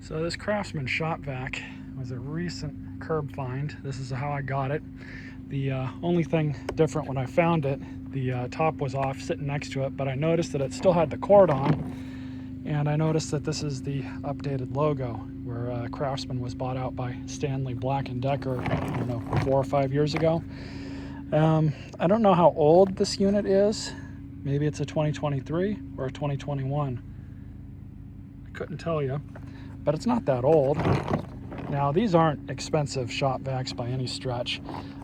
So this Craftsman shop vac was a recent curb find. This is how I got it. The only thing different when I found it, the top was off sitting next to it, but I noticed that it still had the cord on, and I noticed that this is the updated logo where Craftsman was bought out by Stanley Black & Decker, I don't know, 4 or 5 years ago. I don't know how old this unit is. Maybe it's a 2023 or a 2021. I couldn't tell you, but it's not that old. Now, these aren't expensive shop vacs by any stretch.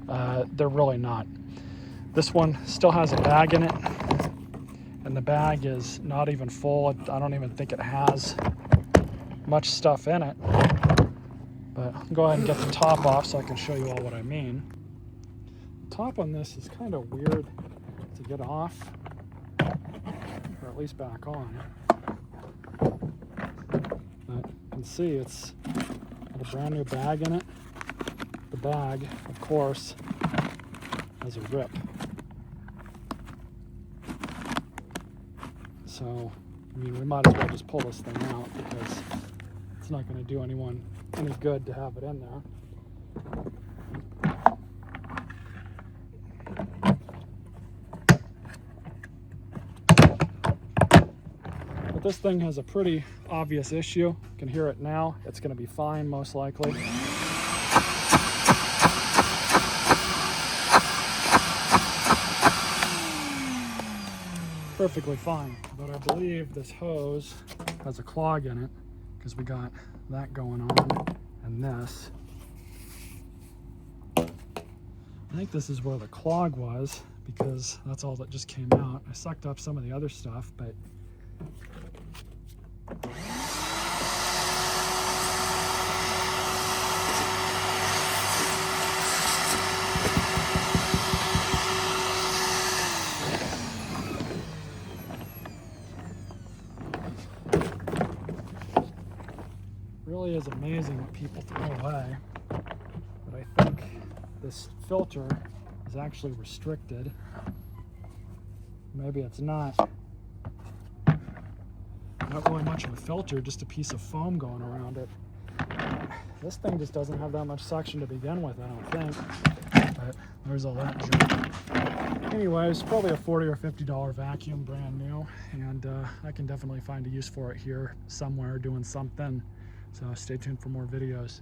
They're really not. This one still has a bag in it, and the bag is not even full. I don't even think it has much stuff in it. But I'll go ahead and get the top off so I can show you all what I mean. The top on this is kind of weird to get off, or at least back on. But you can see it's got a brand new bag in it. The bag, of course, has a rip. So, I mean, we might as well just pull this thing out because it's not going to do anyone any good to have it in there. But this thing has a pretty obvious issue. You can hear it now. It's going to be fine, most likely. Perfectly fine, but I believe this hose has a clog in it because we got that going on and this. I think this is where the clog was because that's all that just came out. I sucked up some of the other stuff, but really is amazing what people throw away. But I think this filter is actually restricted. Maybe it's not. Not really much of a filter, just a piece of foam going around it. This thing just doesn't have that much suction to begin with, I don't think. But there's all that junk. Anyways, probably a $40 or $50 vacuum, brand new, and I can definitely find a use for it here somewhere doing something. So stay tuned for more videos.